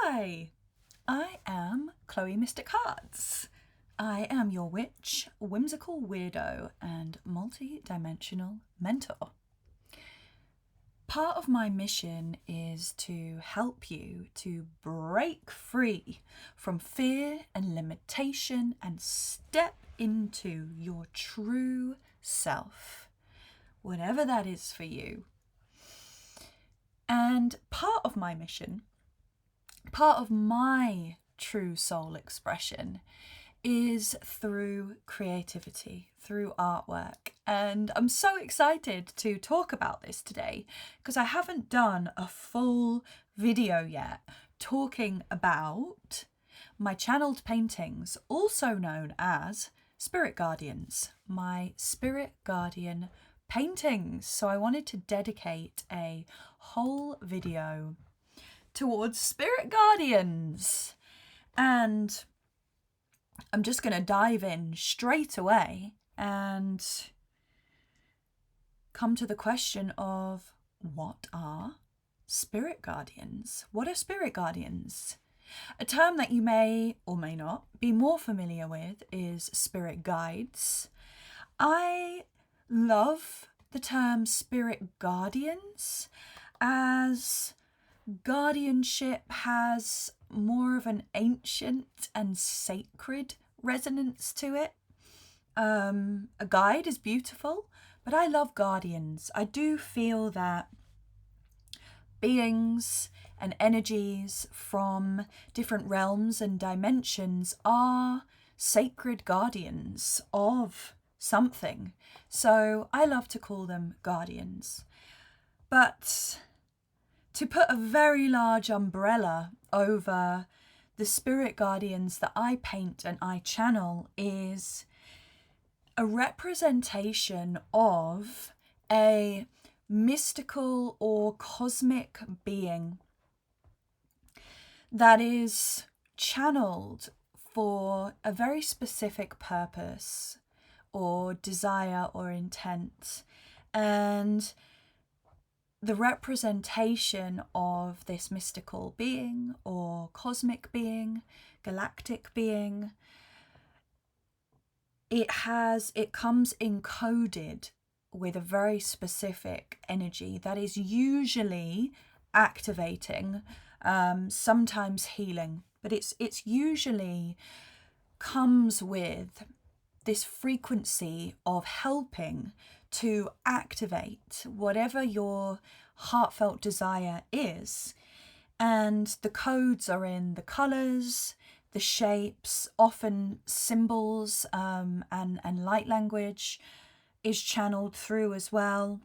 Hi, I am Chloë Mystic Hearts. I am your witch, whimsical weirdo, and multi-dimensional mentor. Part of my mission is to help you to break free from fear and limitation and step into your true self, whatever that is for you. And part of my mission, part of my true soul expression is through creativity, through artwork. And I'm so excited to talk about this today because I haven't done a full video yet talking about my channeled paintings, also known as spirit guardians, my spirit guardian paintings. So I wanted to dedicate a whole video towards spirit guardians, and I'm just going to dive in straight away and come to the question of what are spirit guardians? What are spirit guardians? A term that you may or may not be more familiar with is spirit guides. I love the term spirit guardians as guardianship has more of an ancient and sacred resonance to it. A guide is beautiful, but I love guardians. I do feel that beings and energies from different realms and dimensions are sacred guardians of something. So I love to call them guardians. But to put a very large umbrella over the spirit guardians that I paint and I channel is a representation of a mystical or cosmic being that is channeled for a very specific purpose or desire or intent. And the representation of this mystical being or cosmic being, galactic being, it comes encoded with a very specific energy that is usually activating, sometimes healing, but it's usually comes with this frequency of helping to activate whatever your heartfelt desire is. And the codes are in the colours, the shapes, often symbols, and light language is channeled through as well.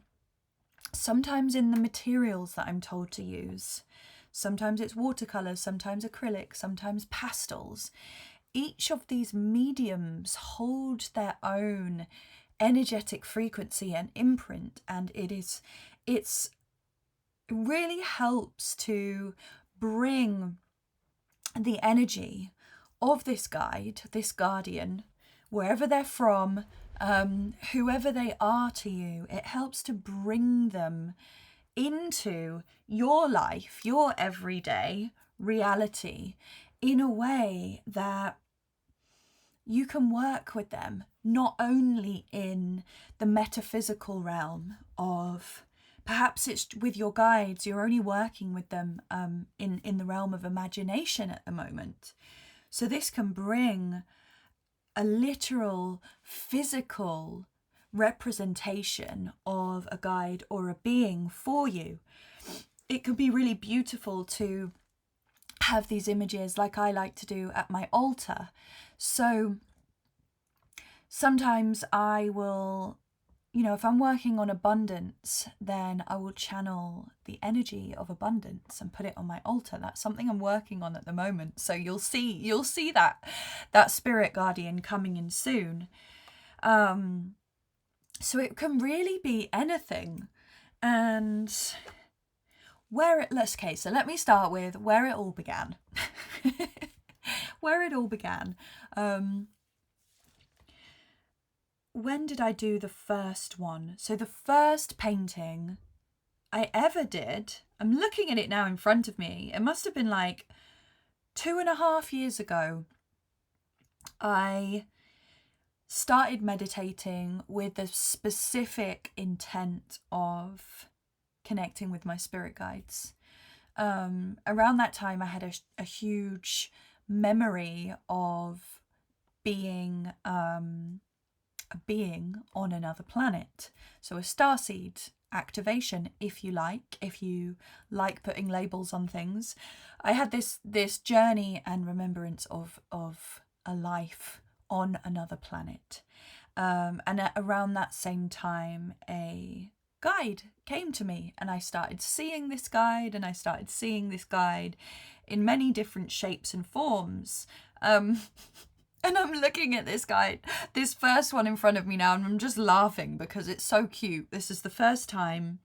Sometimes in the materials that I'm told to use. Sometimes it's watercolours, sometimes acrylic, sometimes pastels. Each of these mediums hold their own energetic frequency and imprint, and it really helps to bring the energy of this guide, this guardian, wherever they're from, whoever they are to you. It helps to bring them into your life, your everyday reality, in a way that you can work with them, not only in the metaphysical realm of, perhaps it's with your guides, you're only working with them in the realm of imagination at the moment. So this can bring a literal physical representation of a guide or a being for you. It can be really beautiful to have these images like I like to do at my altar. So sometimes I will, if I'm working on abundance, then I will channel the energy of abundance and put it on my altar. That's something I'm working on at the moment. So you'll see that spirit guardian coming in soon. So it can really be anything. And so let me start with where it all began. Where it all began. When did I do the first one? So the first painting I ever did, I'm looking at it now in front of me, it must have been like 2.5 years ago, I started meditating with the specific intent of connecting with my spirit guides. Around that time, I had a huge memory of being a being on another planet. So a starseed activation, if you like putting labels on things. I had this journey and remembrance of a life on another planet. And around that same time, a guide came to me, and I started seeing this guide, in many different shapes and forms. And I'm looking at this guide, this first one in front of me now, and I'm just laughing because it's so cute. This is the first time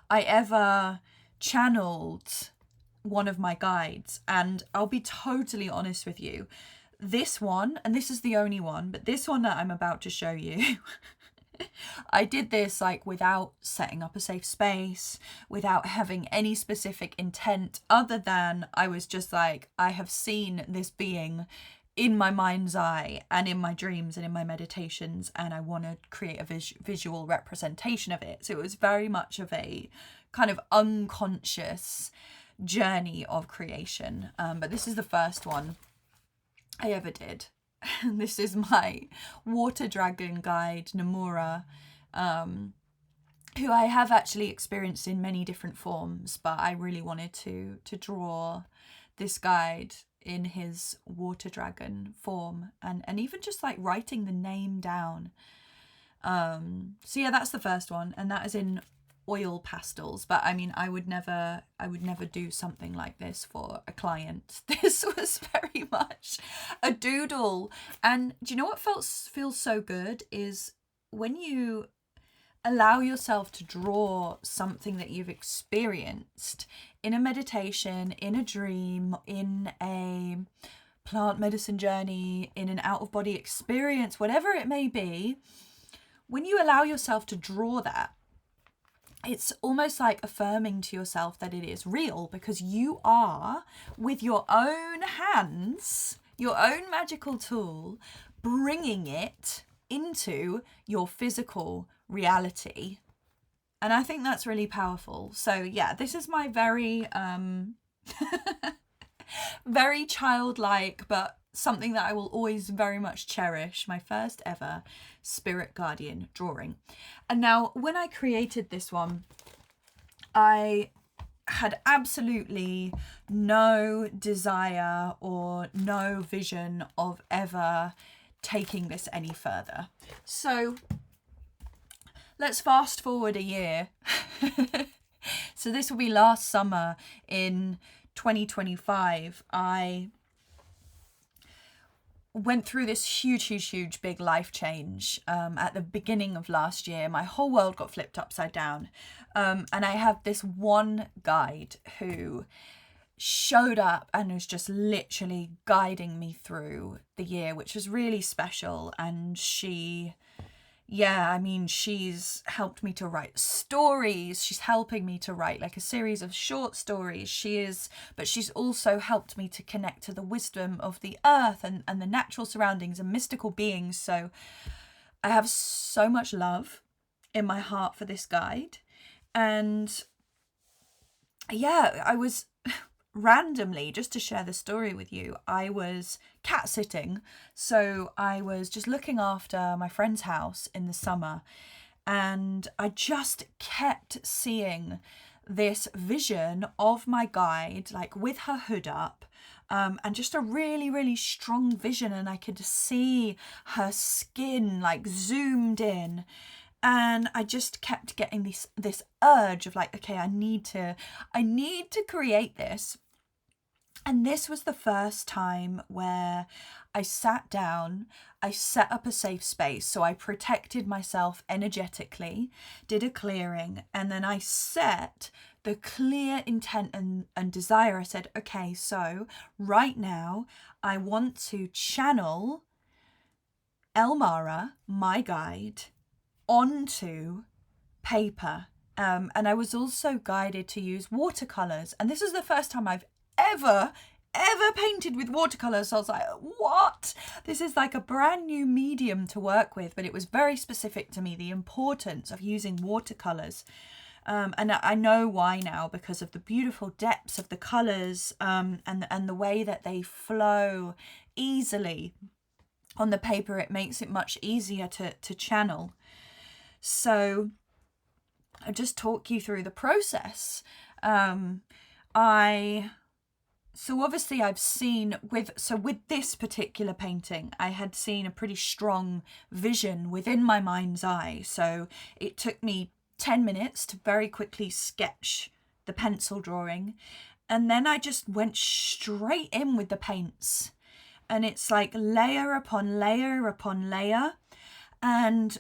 I ever channeled one of my guides. And I'll be totally honest with you. This one, and this is the only one, but this one that I'm about to show you, I did this like without setting up a safe space, without having any specific intent other than I was just like, I have seen this being in my mind's eye and in my dreams and in my meditations, and I want to create a visual representation of it. So it was very much of a kind of unconscious journey of creation. But this is the first one I ever did. This is my water dragon guide, Namura, who I have actually experienced in many different forms, but I really wanted to draw this guide in his water dragon form, and even just like writing the name down. So yeah, that's the first one, and that is in oil pastels. But I mean, I would never do something like this for a client. This was very much a doodle. And do you know what feels so good is when you allow yourself to draw something that you've experienced in a meditation, in a dream, in a plant medicine journey, in an out-of-body experience, whatever it may be. When you allow yourself to draw that, it's almost like affirming to yourself that it is real, because you are, with your own hands, your own magical tool, bringing it into your physical reality. And I think that's really powerful. So yeah, this is my very very childlike, but something that I will always very much cherish, my first ever spirit guardian drawing. And now when I created this one, I had absolutely no desire or no vision of ever taking this any further. So let's fast forward a year. So this will be last summer in 2025. I went through this huge big life change at the beginning of last year. My whole world got flipped upside down. And I have this one guide who showed up and was just literally guiding me through the year, which was really special. And she's helped me to write stories. She's helping me to write like a series of short stories. But she's also helped me to connect to the wisdom of the earth and the natural surroundings and mystical beings. So I have so much love in my heart for this guide. And yeah, I was randomly, just to share the story with you, I was cat sitting. So I was just looking after my friend's house in the summer, and I just kept seeing this vision of my guide, like with her hood up, and just a really strong vision, and I could see her skin like zoomed in. And I just kept getting this urge of like, okay, I need to create this. And this was the first time where I sat down, I set up a safe space. So I protected myself energetically, did a clearing, and then I set the clear intent and desire. I said, okay, so right now I want to channel Elmara, my guide, onto paper. And I was also guided to use watercolors. And this is the first time I've ever ever painted with watercolors. So I was like, what? This is like a brand new medium to work with, but it was very specific to me, the importance of using watercolors. And I know why now, because of the beautiful depths of the colors, and the way that they flow easily on the paper. It makes it much easier to channel. So I'll just talk you through the process. So obviously I've seen with this particular painting, I had seen a pretty strong vision within my mind's eye. So it took me 10 minutes to very quickly sketch the pencil drawing. And then I just went straight in with the paints. And it's like layer upon layer upon layer. And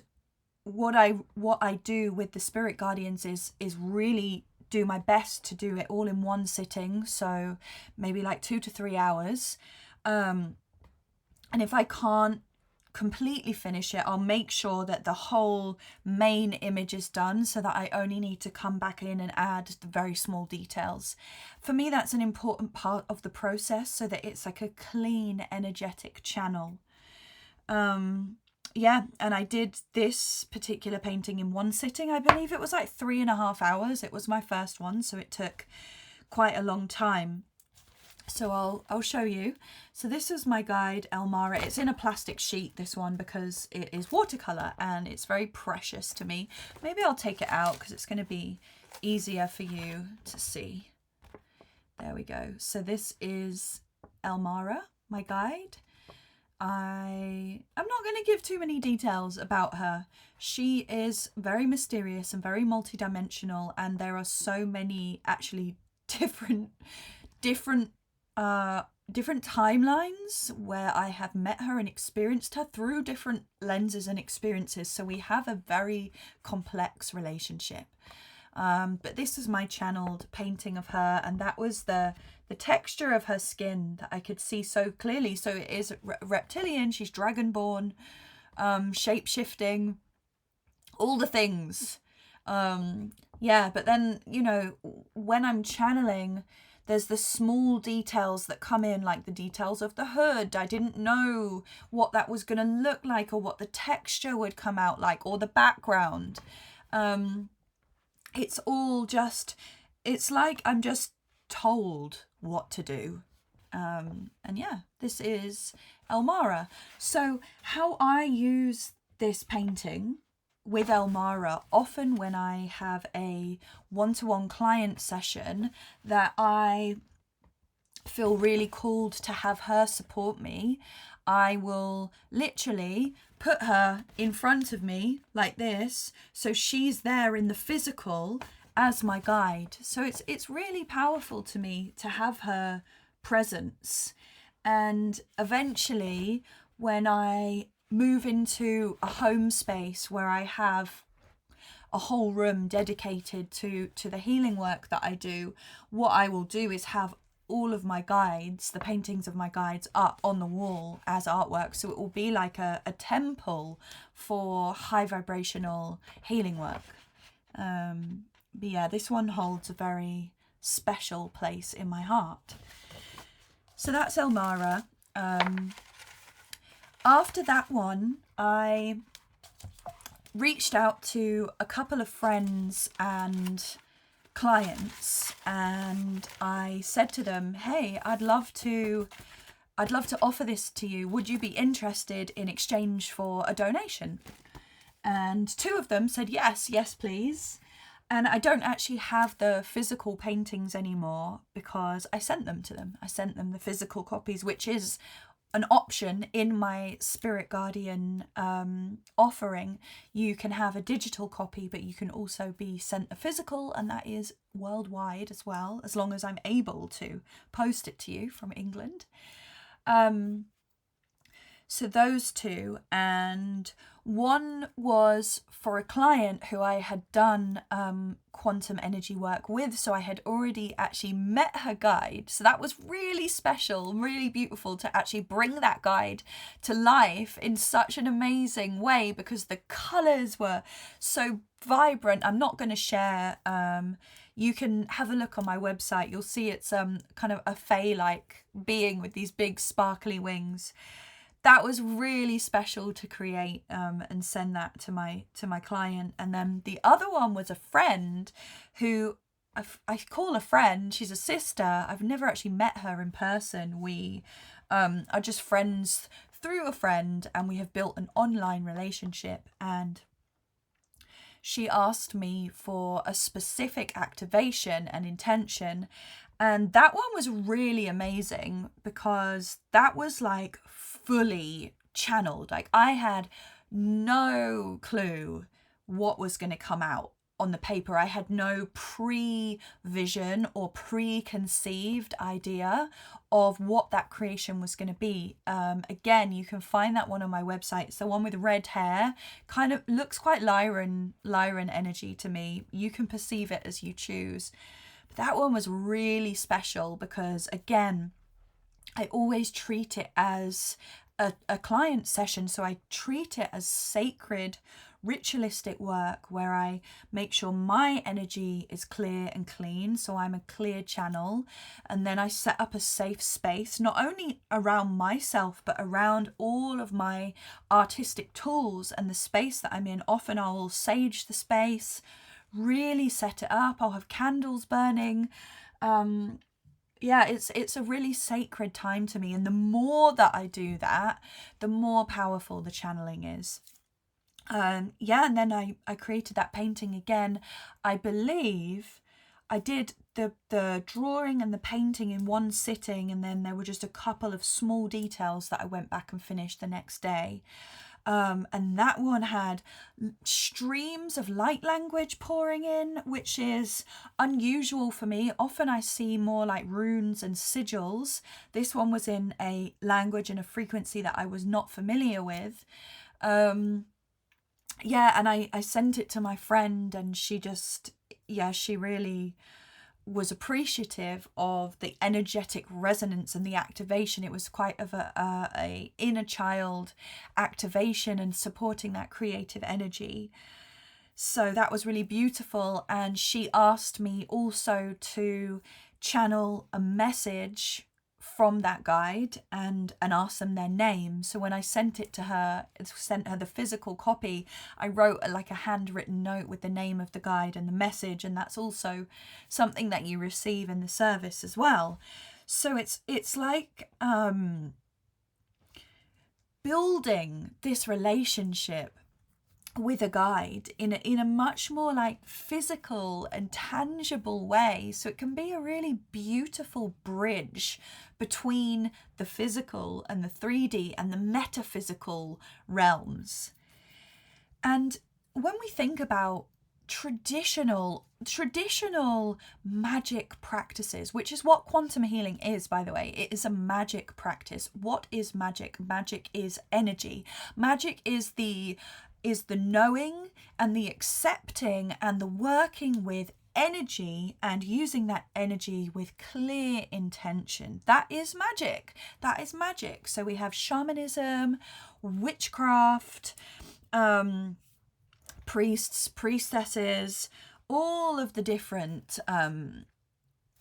what I do with the spirit guardians is really do my best to do it all in one sitting, so maybe like 2 to 3 hours, and if I can't completely finish it, I'll make sure that the whole main image is done, so that I only need to come back in and add the very small details. For me, that's an important part of the process, so that it's like a clean, energetic channel. Yeah, and I did this particular painting in one sitting. I believe it was like 3.5 hours. It was my first one, so it took quite a long time. So I'll show you. So this is my guide, Elmara. It's in a plastic sheet, this one, because it is watercolor and it's very precious to me. Maybe I'll take it out because it's going to be easier for you to see. There we go. So this is Elmara, my guide. I'm not going to give too many details about her. She is very mysterious and very multidimensional, and there are so many actually different timelines where I have met her and experienced her through different lenses and experiences. So we have a very complex relationship. But this is my channeled painting of her, and that was the texture of her skin that I could see so clearly. So it is reptilian, she's dragonborn, shape-shifting, all the things. Yeah, but then, you know, when I'm channeling, there's the small details that come in, like the details of the hood. I didn't know what that was going to look like, or what the texture would come out like, or the background. It's all just, it's like I'm just told what to do. And yeah, this is Elmara. So how I use this painting with Elmara, often when I have a one-to-one client session that I feel really called to have her support me, I will literally put her in front of me like this, so she's there in the physical as my guide. So it's really powerful to me to have her presence. And eventually, when I move into a home space where I have a whole room dedicated to the healing work that I do, what I will do is have all of my guides, the paintings of my guides, up on the wall as artwork. So it will be like a temple for high vibrational healing work. But yeah, this one holds a very special place in my heart. So that's Elmara. After that one, I reached out to a couple of friends and clients, and I said to them, hey, I'd love to offer this to you. Would you be interested in exchange for a donation? And 2 of them said yes, please. And I don't actually have the physical paintings anymore because I sent them to them. I sent them the physical copies, which is an option in my Spirit Guardian offering. You can have a digital copy, but you can also be sent a physical, and that is worldwide as well, as long as I'm able to post it to you from England. So those 2, and one was for a client who I had done quantum energy work with, so I had already actually met her guide. So that was really special, really beautiful to actually bring that guide to life in such an amazing way, because the colours were so vibrant. I'm not going to share you can have a look on my website. You'll see it's kind of a fae-like being with these big sparkly wings. That was really special to create and send that to my client. And then the other one was a friend who I call a friend. She's a sister. I've never actually met her in person. We are just friends through a friend, and we have built an online relationship. And she asked me for a specific activation and intention, and that one was really amazing because that was like fully channeled. Like, I had no clue what was going to come out on the paper. I had no pre-vision or preconceived idea of what that creation was going to be. Again, you can find that one on my website. It's the one with red hair, kind of looks quite Lyran energy to me. You can perceive it as you choose. But that one was really special because, again, I always treat it as a client session. So I treat it as sacred, ritualistic work where I make sure my energy is clear and clean, so I'm a clear channel. And then I set up a safe space, not only around myself, but around all of my artistic tools and the space that I'm in. Often I will sage the space, really set it up. I'll have candles burning. It's a really sacred time to me. And the more that I do that, the more powerful the channeling is. And then I created that painting again. I believe I did the drawing and the painting in one sitting, and then there were just a couple of small details that I went back and finished the next day. And that one had streams of light language pouring in, which is unusual for me. Often I see more like runes and sigils. This one was in a language and a frequency that I was not familiar with. And I sent it to my friend, and she really was appreciative of the energetic resonance and the activation. It was quite of a inner child activation and supporting that creative energy. So that was really beautiful. And she asked me also to channel a message from that guide and ask them their name. So when I sent her the physical copy, I wrote like a handwritten note with the name of the guide and the message, and that's also something that you receive in the service as well. So it's like building this relationship with a guide in a much more like physical and tangible way, so it can be a really beautiful bridge between the physical and the 3D and the metaphysical realms. And when we think about traditional magic practices, which is what quantum healing is, by the way, it is a magic practice. What is magic? Magic is energy. Magic is the knowing and the accepting and the working with energy and using that energy with clear intention. That is magic. That is magic. So we have shamanism, witchcraft, priests, priestesses, all of the different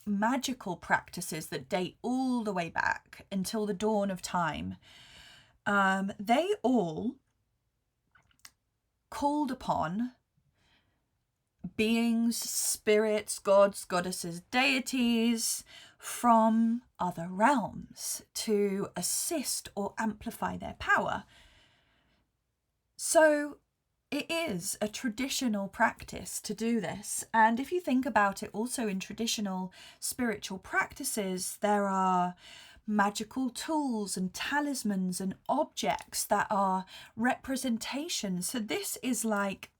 magical practices that date all the way back until the dawn of time. They all called upon beings, spirits, gods, goddesses, deities from other realms to assist or amplify their power. So it is a traditional practice to do this. And if you think about it, also in traditional spiritual practices, there are magical tools and talismans and objects that are representations. So this is like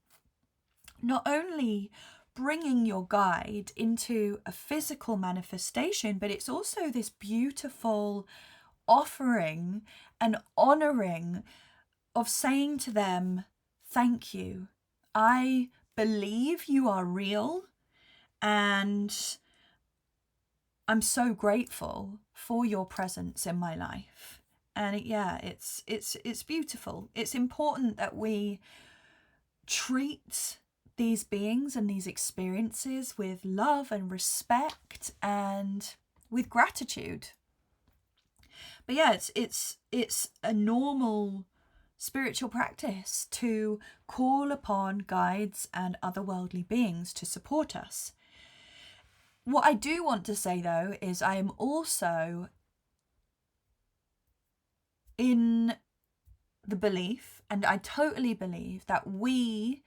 not only bringing your guide into a physical manifestation, but it's also this beautiful offering and honoring of saying to them, thank you. I believe you are real, and I'm so grateful for your presence in my life. And it's beautiful. It's important that we treat these beings and these experiences with love and respect and with gratitude. But yeah, it's a normal spiritual practice to call upon guides and otherworldly beings to support us. What I do want to say though is I am also in the belief, and I totally believe, that we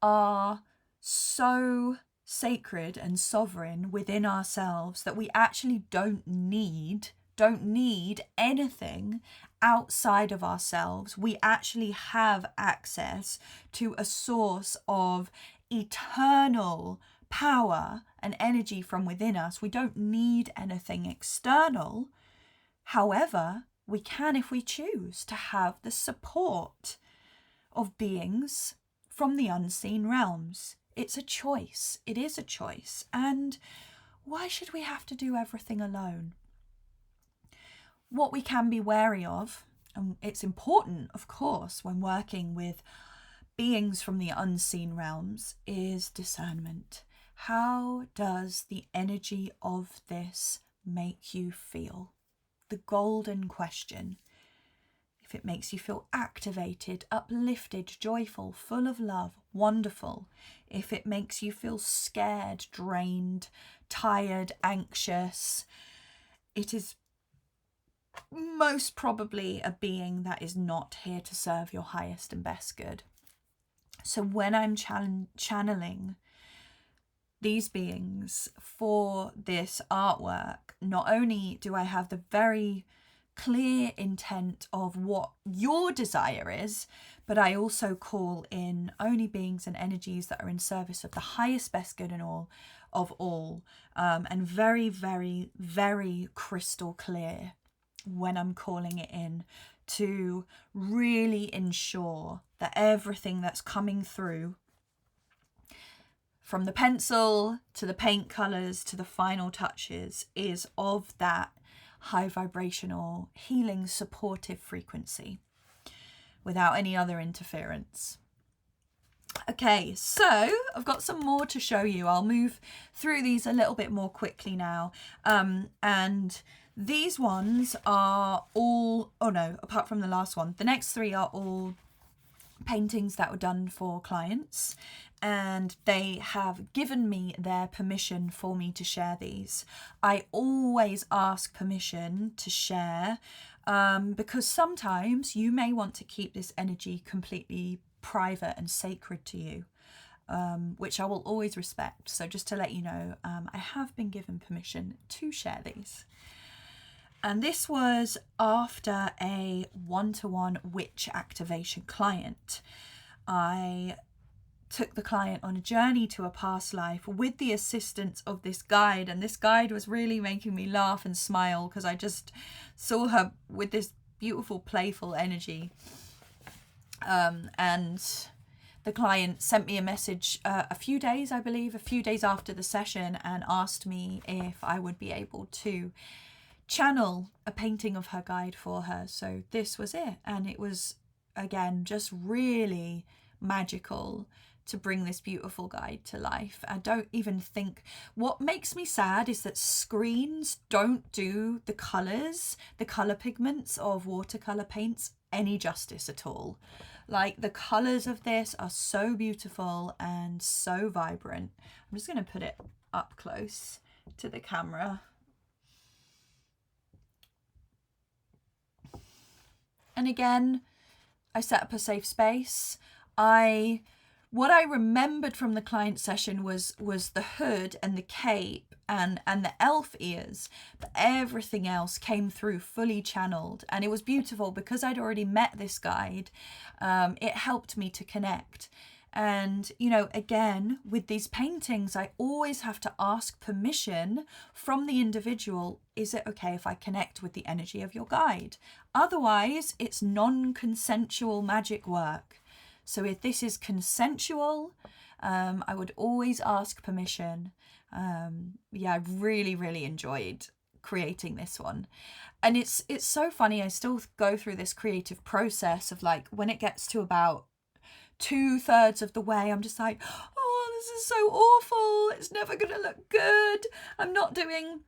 are so sacred and sovereign within ourselves that we actually don't need anything outside of ourselves. We actually have access to a source of eternal power and energy from within us. We don't need anything external. However, we can, if we choose, to have the support of beings from the unseen realms. It's a choice. It is a choice. And why should we have to do everything alone? What we can be wary of, and it's important, of course, when working with beings from the unseen realms, is discernment. How does the energy of this make you feel? The golden question. If it makes you feel activated, uplifted, joyful, full of love, wonderful. If it makes you feel scared, drained, tired, anxious, it is most probably a being that is not here to serve your highest and best good. So when I'm channeling these beings for this artwork, not only do I have the very clear intent of what your desire is, but I also call in only beings and energies that are in service of the highest best good and all of all, and very, very, very crystal clear when I'm calling it in, to really ensure that everything that's coming through, from the pencil to the paint colours to the final touches, is of that high vibrational, healing, supportive frequency without any other interference. Okay, so I've got some more to show you. I'll move through these a little bit more quickly now. And these ones are all, oh no, apart from the last one, the next three are all paintings that were done for clients, and they have given me their permission for me to share these. I always ask permission to share, because sometimes you may want to keep this energy completely private and sacred to you, which I will always respect. So just to let you know, I have been given permission to share these. And this was after a one-to-one witch activation client. I took the client on a journey to a past life with the assistance of this guide. And this guide was really making me laugh and smile because I just saw her with this beautiful, playful energy. And the client sent me a message a few days after the session, and asked me if I would be able to channel a painting of her guide for her. So this was it, and it was, again, just really magical to bring this beautiful guide to life. I don't even think, what makes me sad is that screens don't do the colours, the colour pigments of watercolour paints any justice at all. Like, the colours of this are so beautiful and so vibrant. I'm just going to put it up close to the camera. And again, I set up a safe space. What I remembered from the client session was the hood and the cape and the elf ears, but everything else came through fully channeled, and it was beautiful because I'd already met this guide. It helped me to connect. And, you know, again, with these paintings, I always have to ask permission from the individual. Is it okay if I connect with the energy of your guide? Otherwise, it's non-consensual magic work. So if this is consensual, I would always ask permission. Yeah, I really, really enjoyed creating this one. And it's so funny. I still go through this creative process of, like, when it gets to about 2/3 of the way, I'm just like, oh, this is so awful. It's never going to look good. I'm not doing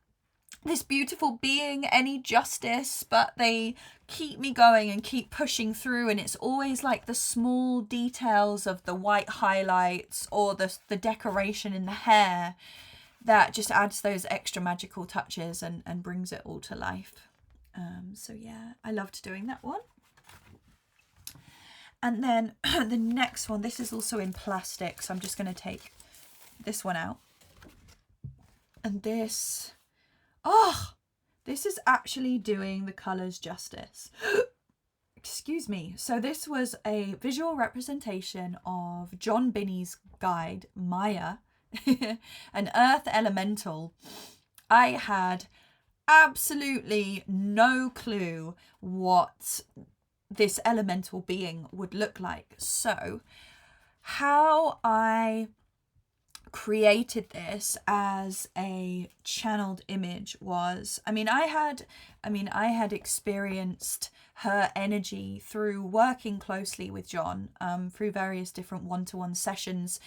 this beautiful being any justice, but they keep me going and keep pushing through. And it's always like the small details of the white highlights or the decoration in the hair that just adds those extra magical touches and brings it all to life. So yeah, I loved doing that one. And then the next one, this is also in plastic, so I'm just going to take this one out. And this, this is actually doing the colours justice. Excuse me. So this was a visual representation of John Binney's guide, Maya, an earth elemental. I had absolutely no clue what this elemental being would look like. So how I created this as a channeled image was, I had experienced her energy through working closely with John, through various different one-to-one sessions,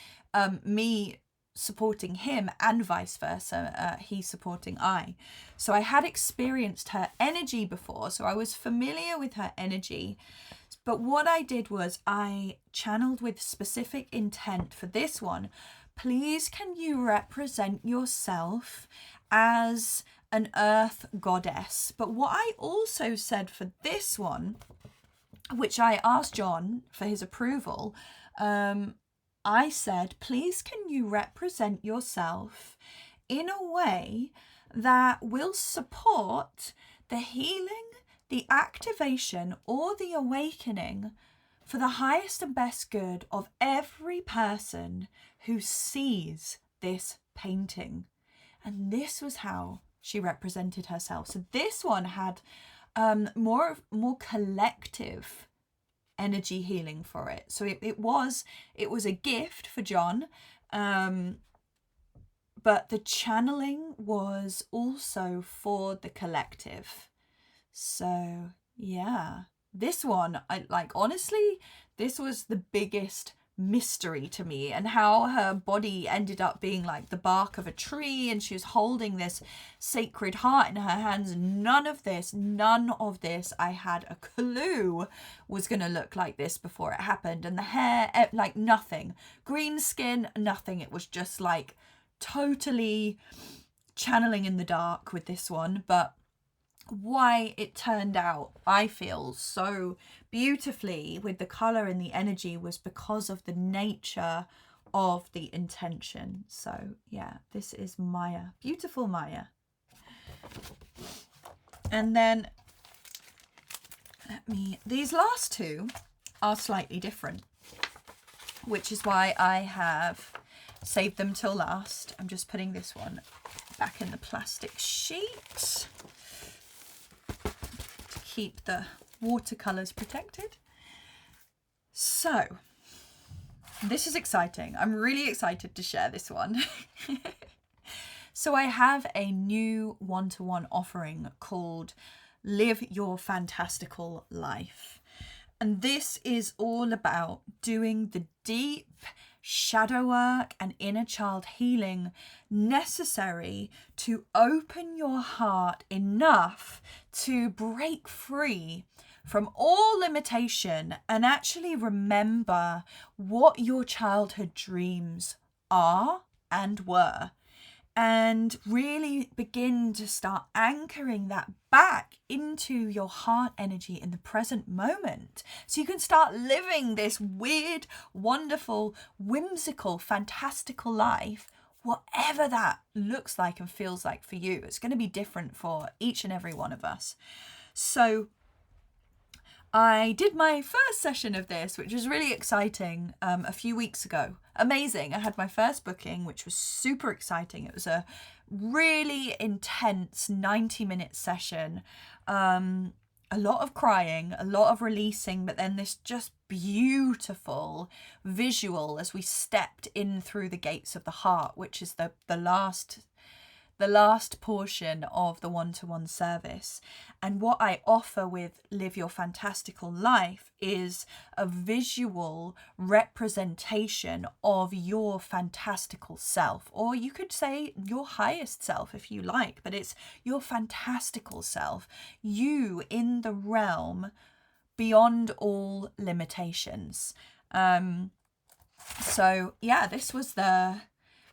me supporting him and vice versa, he supporting I. So I had experienced her energy before, so I was familiar with her energy. But what I did was I channeled with specific intent for this one. Please, can you represent yourself as an earth goddess? But what I also said for this one, which I asked John for his approval, I said, please, can you represent yourself in a way that will support the healing, the activation, or the awakening for the highest and best good of every person who sees this painting. And this was how she represented herself. So this one had more collective energy healing for it. So it was a gift for John, but the channeling was also for the collective. So yeah, this one, honestly, this was the biggest mystery to me, and how her body ended up being like the bark of a tree, and she was holding this sacred heart in her hands. None of this I had a clue was going to look like this before it happened. And the hair, like nothing, green skin, nothing. It was just like totally channeling in the dark with this one. But why it turned out, I feel, so beautifully with the color and the energy was because of the nature of the intention. So yeah, this is Maya, beautiful Maya. And then these last two are slightly different, which is why I have saved them till last. I'm just putting this one back in the plastic sheet. Keep the watercolors protected. So this is exciting. I'm really excited to share this one. So I have a new one-to-one offering called Live Your Fantastical Life. And this is all about doing the deep shadow work and inner child healing necessary to open your heart enough to break free from all limitation and actually remember what your childhood dreams are and were, and really begin to start anchoring that back into your heart energy in the present moment. So you can start living this weird, wonderful, whimsical, fantastical life, whatever that looks like and feels like for you. It's going to be different for each and every one of us. So I did my first session of this, which was really exciting, a few weeks ago. Amazing. I had my first booking, which was super exciting. It was a really intense 90-minute session. A lot of crying, a lot of releasing, but then this just beautiful visual as we stepped in through the gates of the heart, which is the last the last portion of the one-to-one service. And what I offer with Live Your Fantastical Life is a visual representation of your fantastical self, or you could say your highest self if you like, but it's your fantastical self, you in the realm beyond all limitations. So yeah, this was the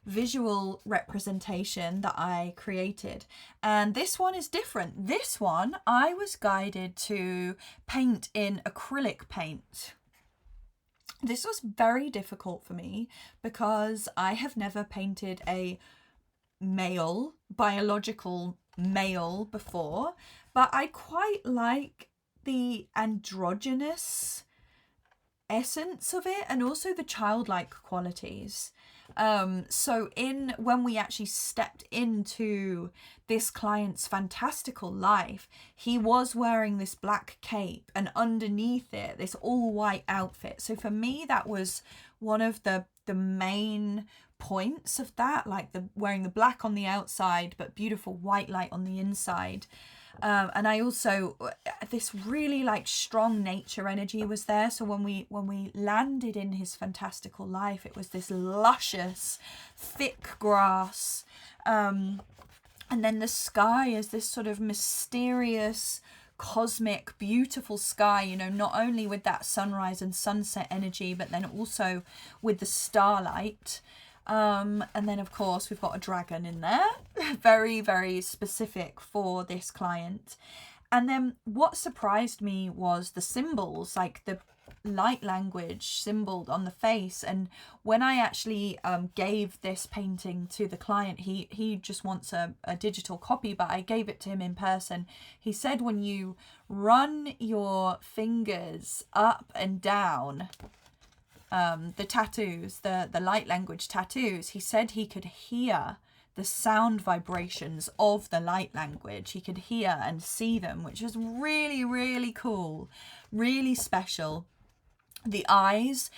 visual representation that I created, and this one is different. This one I was guided to paint in acrylic paint. This was very difficult for me because I have never painted a biological male before, but I quite like the androgynous essence of it and also the childlike qualities. So when we actually stepped into this client's fantastical life, he was wearing this black cape and underneath it this all white outfit. So for me, that was one of the main points of that, like wearing the black on the outside but beautiful white light on the inside. And I also, this really like strong nature energy was there. So when we landed in his fantastical life, it was this luscious, thick grass. And then the sky is this sort of mysterious, cosmic, beautiful sky, you know, not only with that sunrise and sunset energy, but then also with the starlight. And then of course we've got a dragon in there, very, very specific for this client. And then what surprised me was the symbols, like the light language symboled on the face. And when I actually gave this painting to the client, he just wants a digital copy, but I gave it to him in person. He said when you run your fingers up and down the tattoos, the light language tattoos, he said he could hear the sound vibrations of the light language. He could hear and see them, which was really, really cool, really special. The eyes,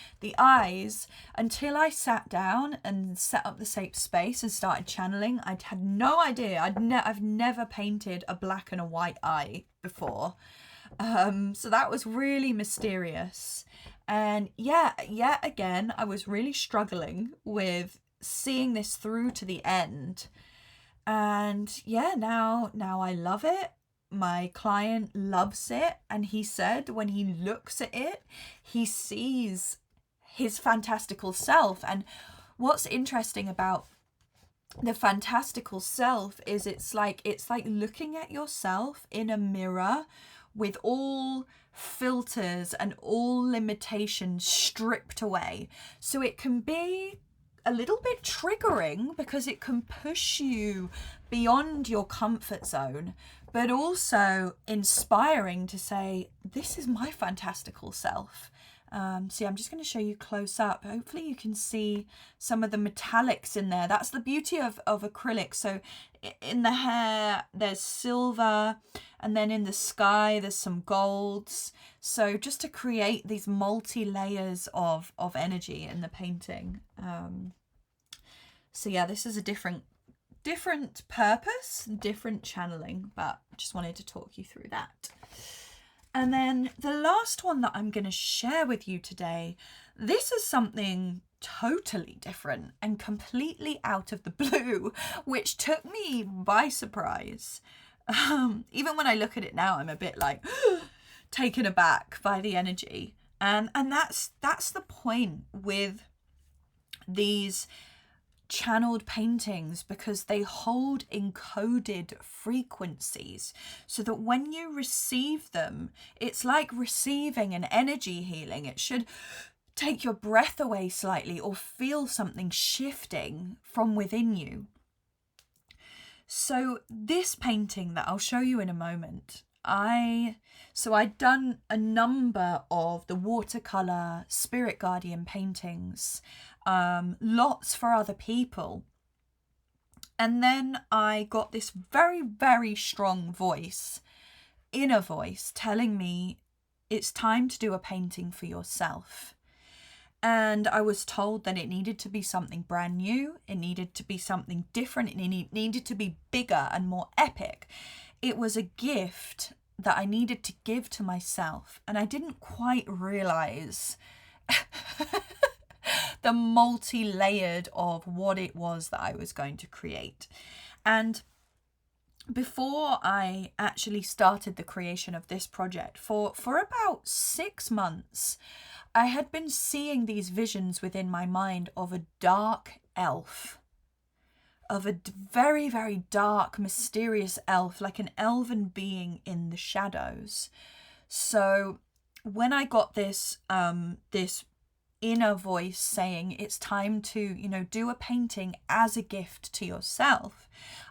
until I sat down and set up the safe space and started channeling, I had no idea. I've never painted a black and a white eye before. So that was really mysterious. And yet again, I was really struggling with seeing this through to the end. And yeah, now I love it. My client loves it. And he said when he looks at it, he sees his fantastical self. And what's interesting about the fantastical self is it's like looking at yourself in a mirror with all filters and all limitations stripped away. So it can be a little bit triggering because it can push you beyond your comfort zone, but also inspiring to say, this is my fantastical self. So yeah, I'm just going to show you close up. Hopefully you can see some of the metallics in there. That's the beauty of acrylic. So in the hair, there's silver, and then in the sky, there's some golds. So just to create these multi-layers of energy in the painting. So yeah, this is a different purpose, different channeling, but just wanted to talk you through that. And then the last one that I'm going to share with you today, this is something totally different and completely out of the blue, which took me by surprise. Even when I look at it now, I'm a bit like taken aback by the energy. And that's the point with these channeled paintings, because they hold encoded frequencies, so that when you receive them, it's like receiving an energy healing. It should take your breath away slightly or feel something shifting from within you. So this painting that I'll show you in a moment, I'd done a number of the watercolor spirit guardian paintings, lots for other people. And then I got this very, very strong voice, inner voice, telling me it's time to do a painting for yourself. And I was told that it needed to be something brand new. It needed to be something different. It needed to be bigger and more epic. It was a gift that I needed to give to myself. And I didn't quite realize the multi-layered of what it was that I was going to create. And before I actually started the creation of this project, for about 6 months, I had been seeing these visions within my mind of a dark elf, of a very, very dark, mysterious elf, like an elven being in the shadows. So when I got this inner voice saying it's time to, do a painting as a gift to yourself,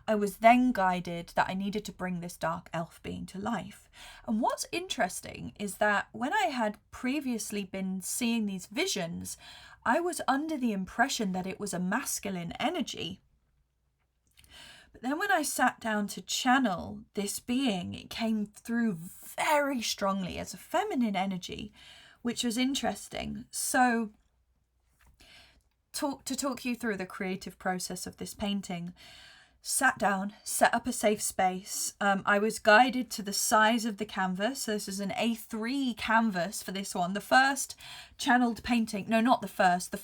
I was then guided that I needed to bring this dark elf being to life. And what's interesting is that when I had previously been seeing these visions, I was under the impression that it was a masculine energy. But then when I sat down to channel this being, it came through very strongly as a feminine energy, which was interesting. So to talk you through the creative process of this painting, sat down, set up a safe space. I was guided to the size of the canvas. So this is an A3 canvas for this one. The first channeled painting, no, not the first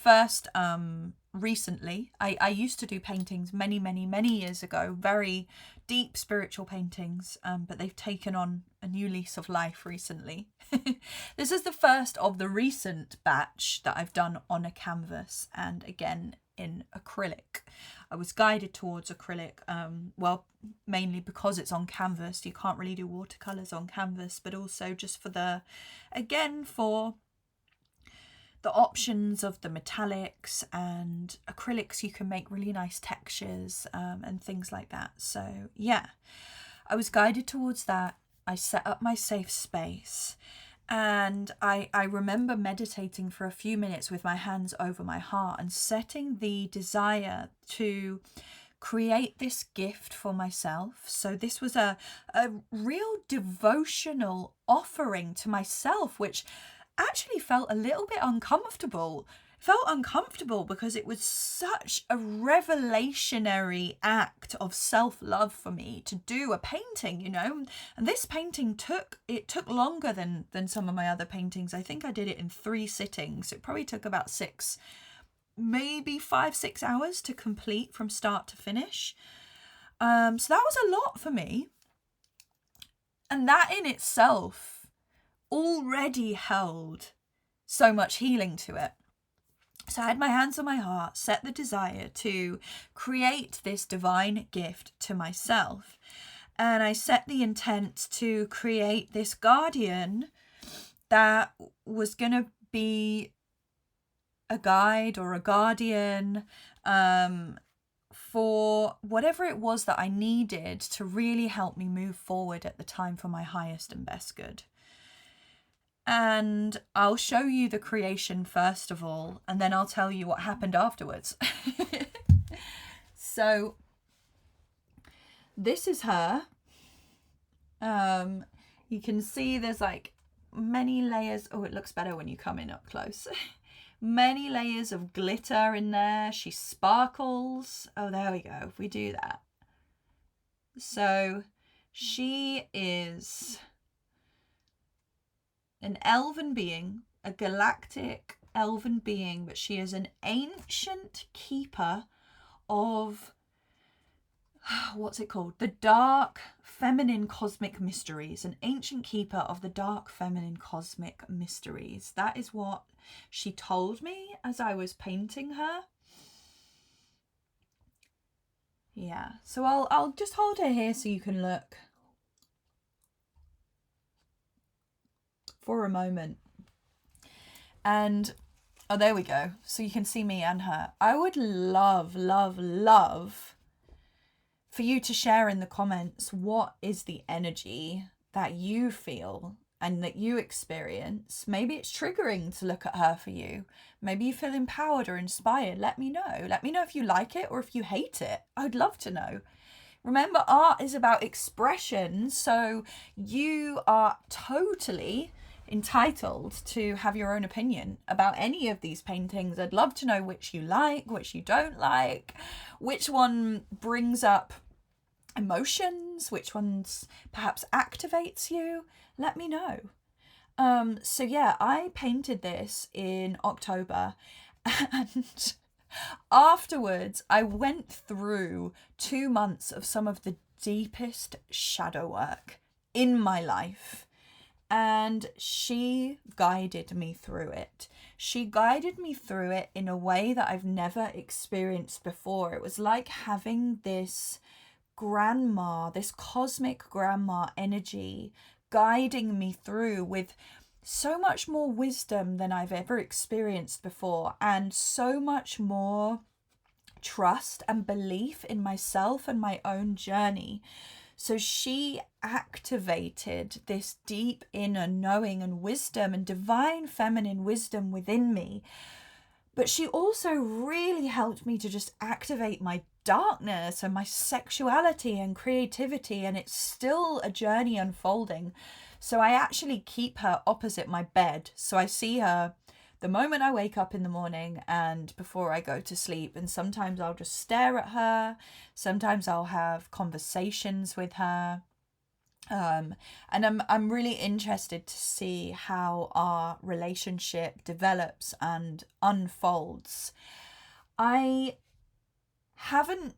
recently. I used to do paintings many, many, many years ago, very deep spiritual paintings, but they've taken on a new lease of life recently. This is the first of the recent batch that I've done on a canvas, and again in acrylic. I was guided towards acrylic, mainly because it's on canvas. You can't really do watercolours on canvas, but also just for the options of the metallics and acrylics, you can make really nice textures and things like that. So yeah, I was guided towards that. I set up my safe space, and I remember meditating for a few minutes with my hands over my heart and setting the desire to create this gift for myself. So this was a real devotional offering to myself, which actually felt a little bit uncomfortable. Felt uncomfortable because it was such a revelationary act of self-love for me to do a painting, and this painting took longer than some of my other paintings. I think I did it in 3 sittings. It probably took about 6, maybe 5-6 hours to complete from start to finish. So that was a lot for me, and that in itself already held so much healing to it. So I had my hands on my heart, set the desire to create this divine gift to myself. And I set the intent to create this guardian that was going to be a guide or a guardian for whatever it was that I needed to really help me move forward at the time for my highest and best good. And I'll show you the creation first of all, and then I'll tell you what happened afterwards. So this is her. You can see there's like many layers. Oh, it looks better when you come in up close. Many layers of glitter in there. She sparkles. Oh, there we go. If we do that. So she is an elven being, a galactic elven being, but she is an ancient keeper of, what's it called? The dark feminine cosmic mysteries. An ancient keeper of the dark feminine cosmic mysteries. That is what she told me as I was painting her. Yeah, so I'll just hold her here so you can look for a moment. And oh, there we go. So you can see me and her. I would love, love, love for you to share in the comments what is the energy that you feel and that you experience. Maybe it's triggering to look at her for you. Maybe you feel empowered or inspired. Let me know. Let me know if you like it or if you hate it. I'd love to know. Remember, art is about expression, so you are totally entitled to have your own opinion about any of these paintings. I'd love to know which you like, which you don't like, which one brings up emotions, which ones perhaps activates you. Let me know. So yeah, I painted this in October, and afterwards I went through 2 months of some of the deepest shadow work in my life, and she guided me through it. She guided me through it in a way that I've never experienced before. It was like having this grandma, this cosmic grandma energy guiding me through with so much more wisdom than I've ever experienced before, and so much more trust and belief in myself and my own journey. So she activated this deep inner knowing and wisdom and divine feminine wisdom within me. But she also really helped me to just activate my darkness and my sexuality and creativity, and it's still a journey unfolding. So I actually keep her opposite my bed. So I see her the moment I wake up in the morning and before I go to sleep, and sometimes I'll just stare at her, sometimes I'll have conversations with her. And I'm really interested to see how our relationship develops and unfolds. I haven't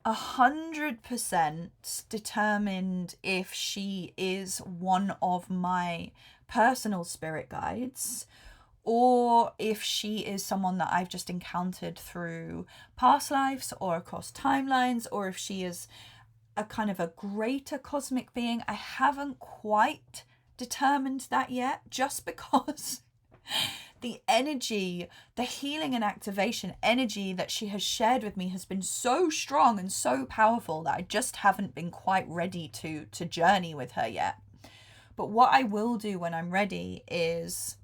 100% determined if she is one of my personal spirit guides, or if she is someone that I've just encountered through past lives or across timelines, or if she is a kind of a greater cosmic being. I haven't quite determined that yet, just because the energy, the healing and activation energy that she has shared with me has been so strong and so powerful that I just haven't been quite ready to journey with her yet. But what I will do when I'm ready is,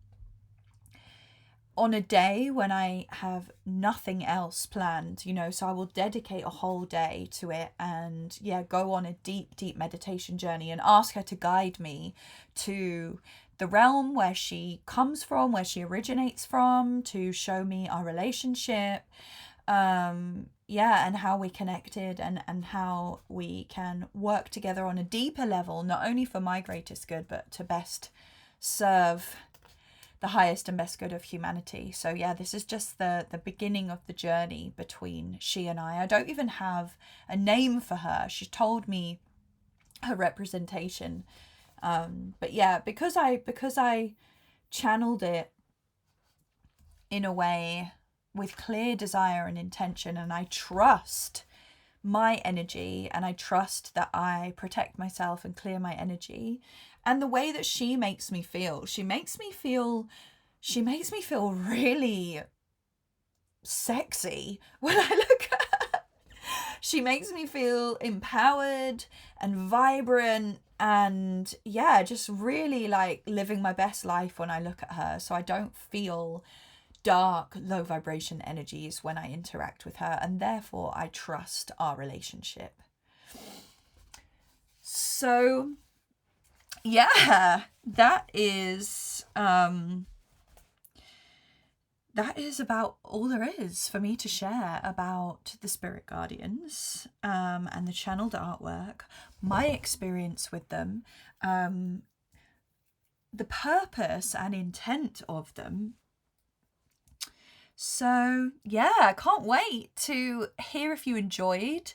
on a day when I have nothing else planned, so I will dedicate a whole day to it, and go on a deep meditation journey and ask her to guide me to the realm where she comes from, where she originates from, to show me our relationship, and how we connected, and how we can work together on a deeper level, not only for my greatest good, but to best serve the highest and best good of humanity. So this is just the beginning of the journey between she and I. I don't even have a name for her. She told me her representation. But because I channeled it in a way with clear desire and intention, and I trust my energy, and I trust that I protect myself and clear my energy, and the way that she makes me feel, she makes me feel really sexy when I look at her. She makes me feel empowered and vibrant, and just really like living my best life when I look at her. So I don't feel dark, low vibration energies when I interact with her, and therefore I trust our relationship. So that is about all there is for me to share about the spirit guardians, and the channeled artwork, my experience with them, the purpose and intent of them. So I can't wait to hear if you enjoyed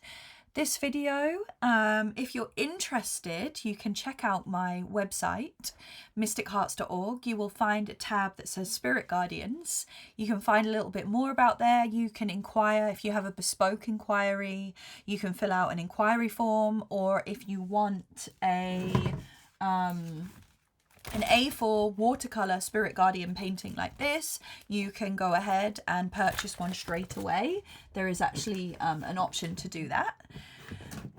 this video. If you're interested, you can check out my website, mystichearts.org. You will find a tab that says Spirit Guardians. You can find a little bit more about there. You can inquire if you have a bespoke inquiry. You can fill out an inquiry form, or if you want an A4 watercolor spirit guardian painting like this, you can go ahead and purchase one straight away. There is actually an option to do that.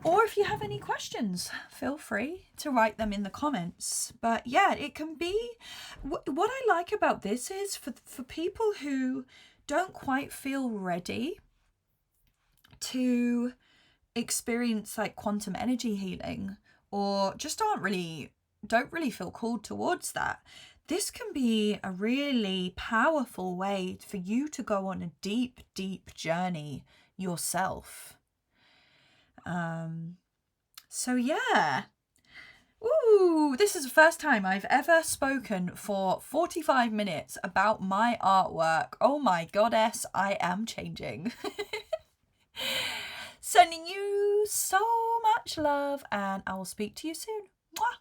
Or if you have any questions, feel free to write them in the comments. But it can be, what I like about this is for people who don't quite feel ready to experience like quantum energy healing, or just don't really feel called towards that, this can be a really powerful way for you to go on a deep, deep journey yourself. So yeah. Ooh, this is the first time I've ever spoken for 45 minutes about my artwork. Oh my goddess, I am changing. Sending you so much love, and I will speak to you soon. Mwah!